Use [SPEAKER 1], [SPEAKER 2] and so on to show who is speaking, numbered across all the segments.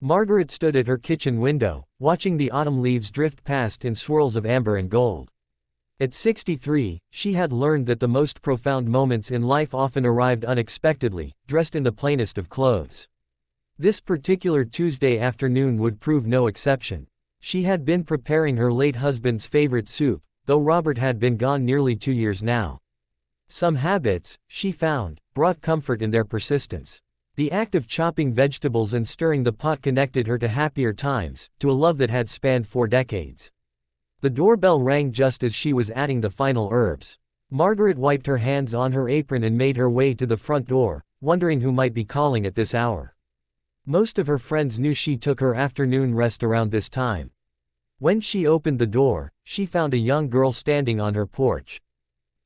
[SPEAKER 1] Margaret stood at her kitchen window, watching the autumn leaves drift past in swirls of amber and gold. At 63, she had learned that the most profound moments in life often arrived unexpectedly, dressed in the plainest of clothes. This particular Tuesday afternoon would prove no exception. She had been preparing her late husband's favorite soup, though Robert had been gone nearly 2 years now. Some habits, she found, brought comfort in their persistence. The act of chopping vegetables and stirring the pot connected her to happier times, to a love that had spanned 4 decades. The doorbell rang just as she was adding the final herbs. Margaret wiped her hands on her apron and made her way to the front door, wondering who might be calling at this hour. Most of her friends knew she took her afternoon rest around this time. When she opened the door, she found a young girl standing on her porch.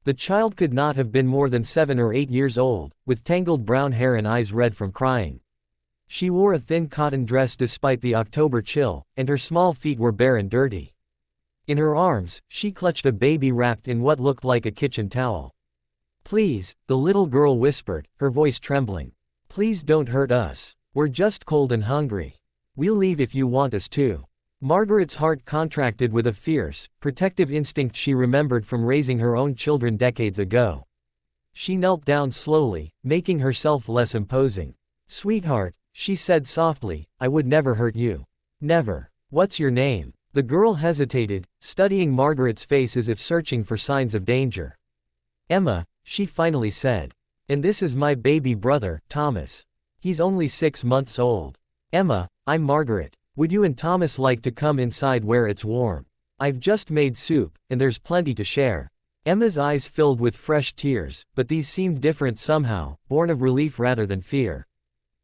[SPEAKER 1] The child could not have been more than 7 or 8 years old, with tangled brown hair and eyes red from crying. She wore a thin cotton dress despite the October chill, and her small feet were bare and dirty. In her arms, she clutched a baby wrapped in what looked like a kitchen towel. "Please," the little girl whispered, her voice trembling. "Please don't hurt us. We're just cold and hungry. We'll leave if you want us to." Margaret's heart contracted with a fierce, protective instinct she remembered from raising her own children decades ago. She knelt down slowly, making herself less imposing. "Sweetheart," she said softly, "I would never hurt you. Never. What's your name?" The girl hesitated, studying Margaret's face as if searching for signs of danger. "Emma," she finally said. "And this is my baby brother, Thomas. He's only 6 months old. Emma, I'm Margaret. Would you and Thomas like to come inside where it's warm? I've just made soup, and there's plenty to share." Emma's eyes filled with fresh tears, but these seemed different somehow, born of relief rather than fear.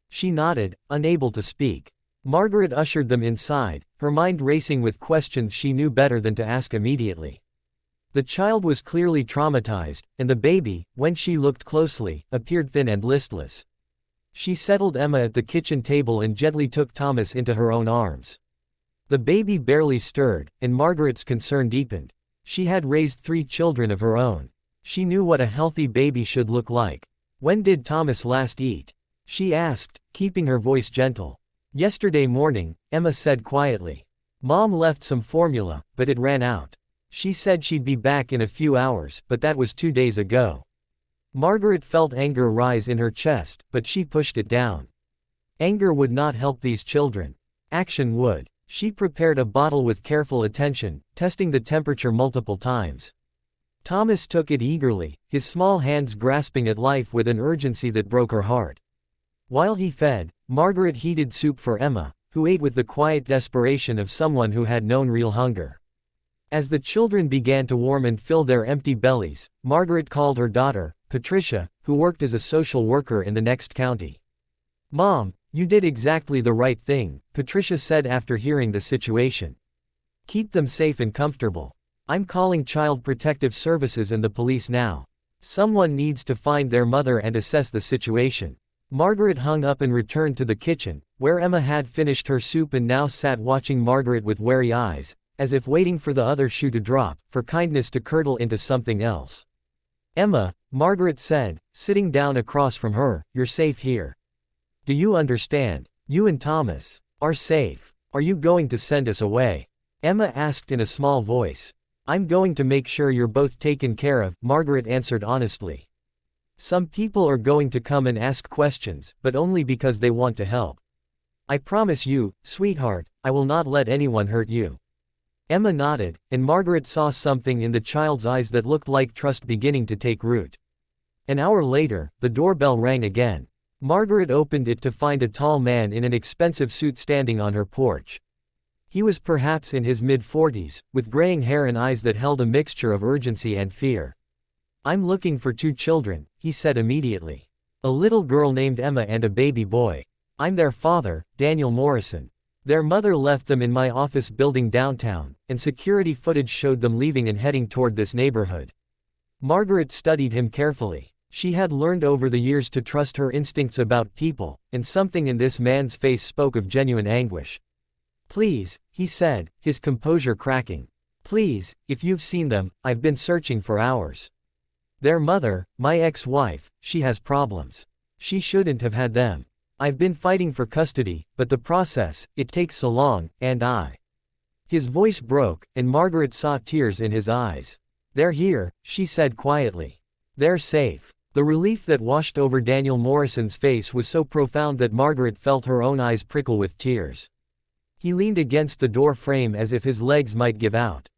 [SPEAKER 1] She nodded, unable to speak. Margaret ushered them inside, her mind racing with questions she knew better than to ask immediately. The child was clearly traumatized, and the baby, when she looked closely, appeared thin and listless. She settled Emma at the kitchen table and gently took Thomas into her own arms. The baby barely stirred, and Margaret's concern deepened. She had raised 3 children of her own. She knew what a healthy baby should look like. "When did Thomas last eat?" she asked, keeping her voice gentle. "Yesterday morning," Emma said quietly. "Mom left some formula, but it ran out. She said she'd be back in a few hours, but that was 2 days ago." Margaret felt anger rise in her chest, but she pushed it down. Anger would not help these children. Action would. She prepared a bottle with careful attention, testing the temperature multiple times. Thomas took it eagerly, his small hands grasping at life with an urgency that broke her heart. While he fed, Margaret heated soup for Emma, who ate with the quiet desperation of someone who had known real hunger. As the children began to warm and fill their empty bellies, Margaret called her daughter, Patricia, who worked as a social worker in the next county. "Mom, you did exactly the right thing," Patricia said after hearing the situation. "Keep them safe and comfortable. I'm calling Child Protective Services and the police now. Someone needs to find their mother and assess the situation." Margaret hung up and returned to the kitchen, where Emma had finished her soup and now sat watching Margaret with wary eyes, as if waiting for the other shoe to drop, for kindness to curdle into something else. "Emma," Margaret said, sitting down across from her, "you're safe here. Do you understand? You and Thomas are safe. Are you going to send us away?" Emma asked in a small voice. "I'm going to make sure you're both taken care of," Margaret answered honestly. "Some people are going to come and ask questions, but only because they want to help. I promise you, sweetheart, I will not let anyone hurt you." Emma nodded, and Margaret saw something in the child's eyes that looked like trust beginning to take root. An hour later, the doorbell rang again. Margaret opened it to find a tall man in an expensive suit standing on her porch. He was perhaps in his mid-40s, with graying hair and eyes that held a mixture of urgency and fear. "I'm looking for 2 children," he said immediately. "A little girl named Emma and a baby boy. I'm their father, Daniel Morrison. Their mother left them in my office building downtown, and security footage showed them leaving and heading toward this neighborhood." Margaret studied him carefully. She had learned over the years to trust her instincts about people, and something in this man's face spoke of genuine anguish. "Please," he said, his composure cracking. "Please, if you've seen them, I've been searching for hours. Their mother, my ex-wife, she has problems. She shouldn't have had them." I've been fighting for custody, but the process, it takes so long, and I. His voice broke, and Margaret saw tears in his eyes. They're here, she said quietly. They're safe. The relief that washed over Daniel Morrison's face was so profound that Margaret felt her own eyes prickle with tears. He leaned against the door frame as if his legs might give out.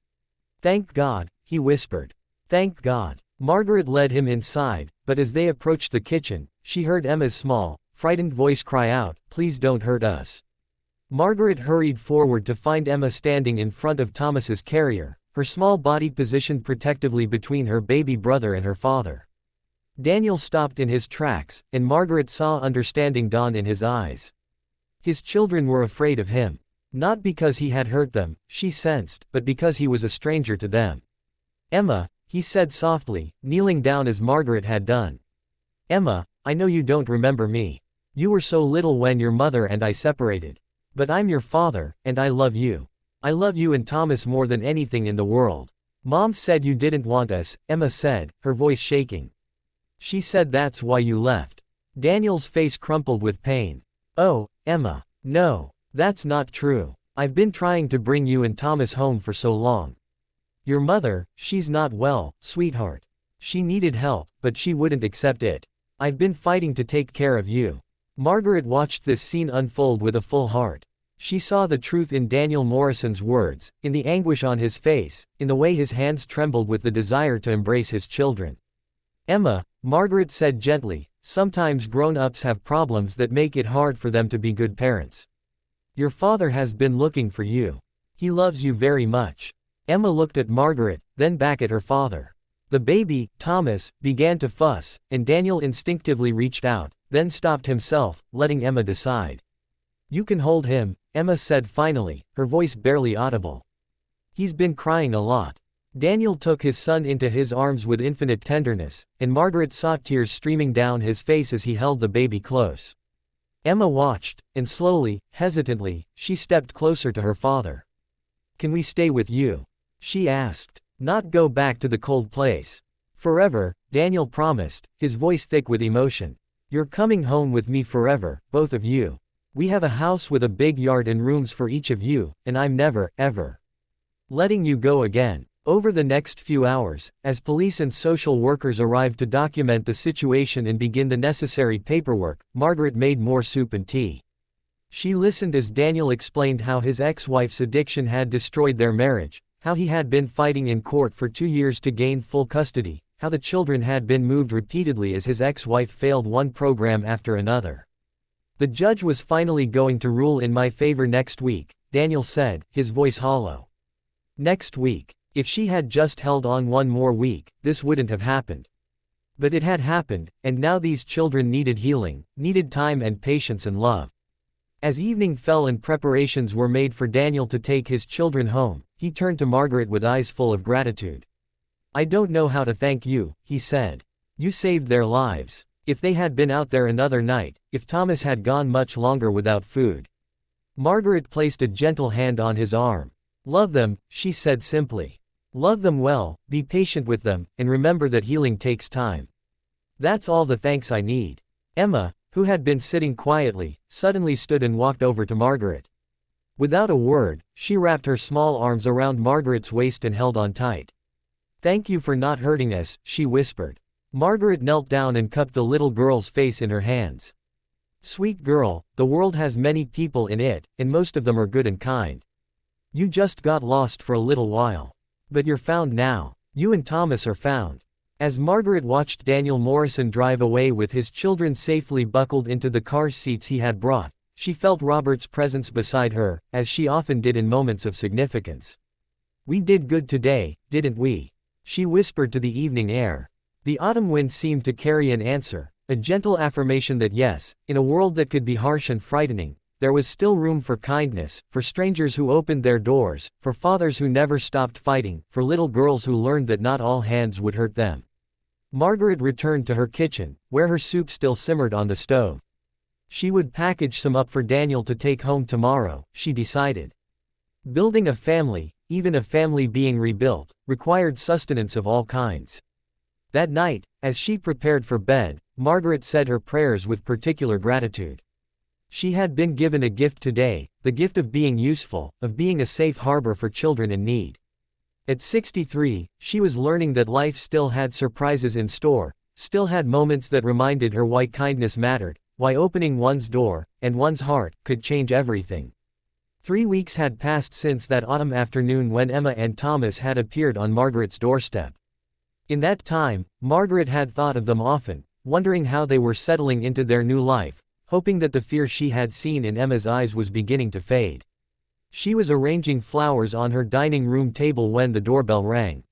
[SPEAKER 1] Thank God, he whispered. Thank God. Margaret led him inside, but as they approached the kitchen, she heard Emma's small, frightened voice cry out, "Please don't hurt us." Margaret hurried forward to find Emma standing in front of Thomas's carrier, her small body positioned protectively between her baby brother and her father. Daniel stopped in his tracks, and Margaret saw understanding dawn in his eyes. His children were afraid of him. Not because he had hurt them, she sensed, but because he was a stranger to them. Emma, he said softly, kneeling down as Margaret had done. Emma, I know you don't remember me. You were so little when your mother and I separated. But I'm your father, and I love you. I love you and Thomas more than anything in the world. Mom said you didn't want us, Emma said, her voice shaking. She said that's why you left. Daniel's face crumpled with pain. Oh, Emma. No. That's not true. I've been trying to bring you and Thomas home for so long. Your mother, she's not well, sweetheart. She needed help, but she wouldn't accept it. I've been fighting to take care of you. Margaret watched this scene unfold with a full heart. She saw the truth in Daniel Morrison's words, in the anguish on his face, in the way his hands trembled with the desire to embrace his children. Emma, Margaret said gently, sometimes grown-ups have problems that make it hard for them to be good parents. Your father has been looking for you. He loves you very much. Emma looked at Margaret, then back at her father. The baby, Thomas, began to fuss, and Daniel instinctively reached out, then stopped himself, letting Emma decide. You can hold him, Emma said finally, her voice barely audible. He's been crying a lot. Daniel took his son into his arms with infinite tenderness, and Margaret saw tears streaming down his face as he held the baby close. Emma watched, and slowly, hesitantly, she stepped closer to her father. Can we stay with you? She asked. Not go back to the cold place. Forever, Daniel promised, his voice thick with emotion. You're coming home with me forever, both of you. We have a house with a big yard and rooms for each of you, and I'm never, ever letting you go again. Over the next few hours, as police and social workers arrived to document the situation and begin the necessary paperwork, Margaret made more soup and tea. She listened as Daniel explained how his ex-wife's addiction had destroyed their marriage, how he had been fighting in court for 2 years to gain full custody, how the children had been moved repeatedly as his ex-wife failed one program after another. The judge was finally going to rule in my favor next week, Daniel said, his voice hollow. Next week. If she had just held on one more week, this wouldn't have happened. But it had happened, and now these children needed healing, needed time and patience and love. As evening fell and preparations were made for Daniel to take his children home, he turned to Margaret with eyes full of gratitude. I don't know how to thank you, he said. You saved their lives. If they had been out there another night, if Thomas had gone much longer without food. Margaret placed a gentle hand on his arm. Love them, she said simply. Love them well, be patient with them, and remember that healing takes time. That's all the thanks I need. Emma, who had been sitting quietly, suddenly stood and walked over to Margaret. Without a word, she wrapped her small arms around Margaret's waist and held on tight. Thank you for not hurting us, she whispered. Margaret knelt down and cupped the little girl's face in her hands. Sweet girl, the world has many people in it, and most of them are good and kind. You just got lost for a little while. But you're found now. You and Thomas are found. As Margaret watched Daniel Morrison drive away with his children safely buckled into the car seats he had brought, she felt Robert's presence beside her, as she often did in moments of significance. We did good today, didn't we? She whispered to the evening air. The autumn wind seemed to carry an answer, a gentle affirmation that yes, in a world that could be harsh and frightening, there was still room for kindness, for strangers who opened their doors, for fathers who never stopped fighting, for little girls who learned that not all hands would hurt them. Margaret returned to her kitchen, where her soup still simmered on the stove. She would package some up for Daniel to take home tomorrow, she decided. Building a family, even a family being rebuilt, required sustenance of all kinds. That night, as she prepared for bed, Margaret said her prayers with particular gratitude. She had been given a gift today, the gift of being useful, of being a safe harbor for children in need. At 63, she was learning that life still had surprises in store, still had moments that reminded her why kindness mattered, why opening one's door, and one's heart, could change everything. 3 weeks had passed since that autumn afternoon when Emma and Thomas had appeared on Margaret's doorstep. In that time, Margaret had thought of them often, wondering how they were settling into their new life, hoping that the fear she had seen in Emma's eyes was beginning to fade. She was arranging flowers on her dining room table when the doorbell rang.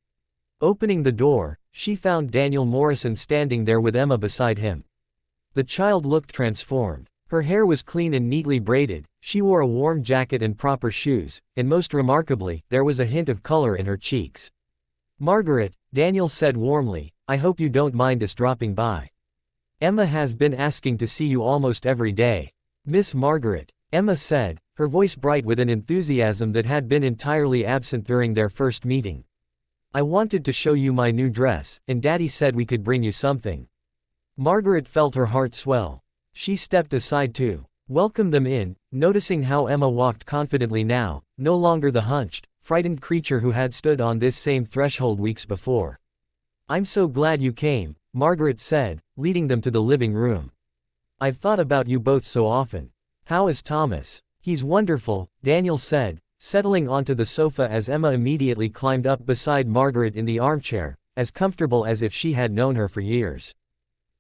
[SPEAKER 1] Opening the door, she found Daniel Morrison standing there with Emma beside him. The child looked transformed. Her hair was clean and neatly braided, she wore a warm jacket and proper shoes, and most remarkably, there was a hint of color in her cheeks. "Margaret," Daniel said warmly, "I hope you don't mind us dropping by. Emma has been asking to see you almost every day." "Miss Margaret," Emma said, her voice bright with an enthusiasm that had been entirely absent during their first meeting. "I wanted to show you my new dress, and Daddy said we could bring you something." Margaret felt her heart swell. She stepped aside to welcome them in, noticing how Emma walked confidently now, no longer the hunched, frightened creature who had stood on this same threshold weeks before. "I'm so glad you came," Margaret said, leading them to the living room. "I've thought about you both so often. How is Thomas?" "He's wonderful," Daniel said, settling onto the sofa as Emma immediately climbed up beside Margaret in the armchair, as comfortable as if she had known her for years.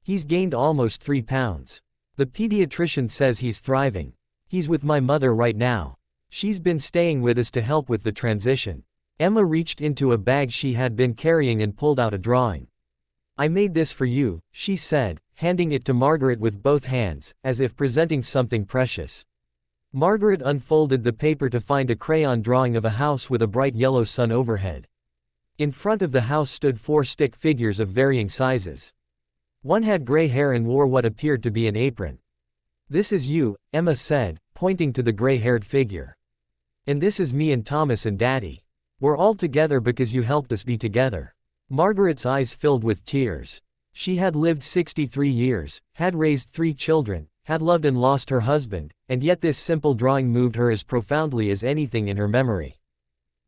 [SPEAKER 1] "He's gained almost 3 pounds. The pediatrician says he's thriving. He's with my mother right now. She's been staying with us to help with the transition." Emma reached into a bag she had been carrying and pulled out a drawing. "I made this for you," she said, handing it to Margaret with both hands, as if presenting something precious. Margaret unfolded the paper to find a crayon drawing of a house with a bright yellow sun overhead. In front of the house stood 4 stick figures of varying sizes. One had gray hair and wore what appeared to be an apron. "This is you," Emma said, pointing to the gray-haired figure. "And this is me and Thomas and Daddy. We're all together because you helped us be together." Margaret's eyes filled with tears. She had lived 63 years, had raised 3 children, had loved and lost her husband, and yet this simple drawing moved her as profoundly as anything in her memory.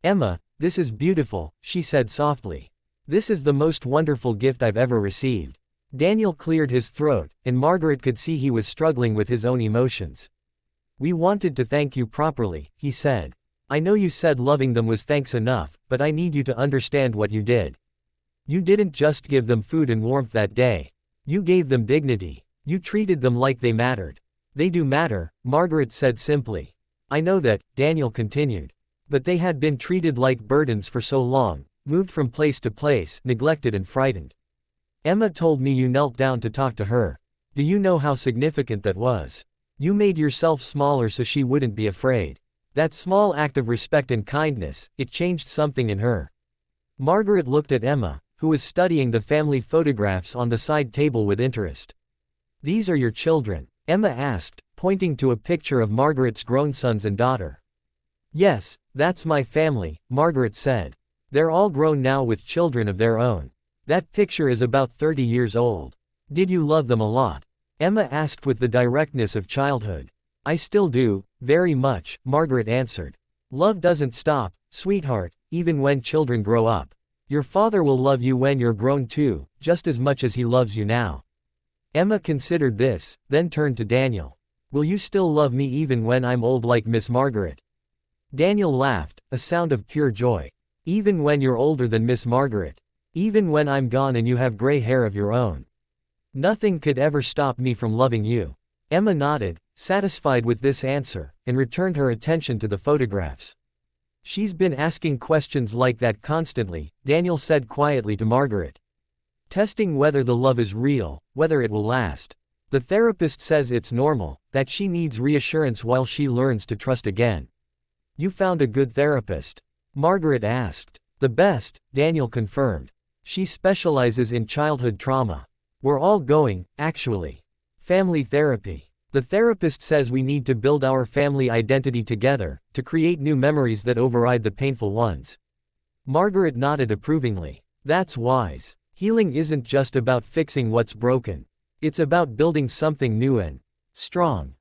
[SPEAKER 1] "Emma, this is beautiful," she said softly. "This is the most wonderful gift I've ever received." Daniel cleared his throat, and Margaret could see he was struggling with his own emotions. "We wanted to thank you properly," he said. "I know you said loving them was thanks enough, but I need you to understand what you did. You didn't just give them food and warmth that day. You gave them dignity. You treated them like they mattered." "They do matter," Margaret said simply. "I know that," Daniel continued. "But they had been treated like burdens for so long, moved from place to place, neglected and frightened. Emma told me you knelt down to talk to her. Do you know how significant that was? You made yourself smaller so she wouldn't be afraid. That small act of respect and kindness, it changed something in her." Margaret looked at Emma, who was studying the family photographs on the side table with interest. "These are your children?" Emma asked, pointing to a picture of Margaret's grown sons and daughter. "Yes, that's my family," Margaret said. "They're all grown now with children of their own. That picture is about 30 years old. Did you love them a lot?" Emma asked with the directness of childhood. "I still do, very much," Margaret answered. "Love doesn't stop, sweetheart, even when children grow up. Your father will love you when you're grown too, just as much as he loves you now." Emma considered this, then turned to Daniel. "Will you still love me even when I'm old like Miss Margaret?" Daniel laughed, a sound of pure joy. "Even when you're older than Miss Margaret? Even when I'm gone and you have gray hair of your own? Nothing could ever stop me from loving you." Emma nodded, satisfied with this answer, and returned her attention to the photographs. "She's been asking questions like that constantly," Daniel said quietly to Margaret. "Testing whether the love is real, whether it will last. The therapist says it's normal, that she needs reassurance while she learns to trust again." "You found a good therapist?" Margaret asked. "The best," Daniel confirmed. "She specializes in childhood trauma. We're all going, actually. Family therapy. The therapist says we need to build our family identity together, to create new memories that override the painful ones." Margaret nodded approvingly. "That's wise. Healing isn't just about fixing what's broken. It's about building something new and strong."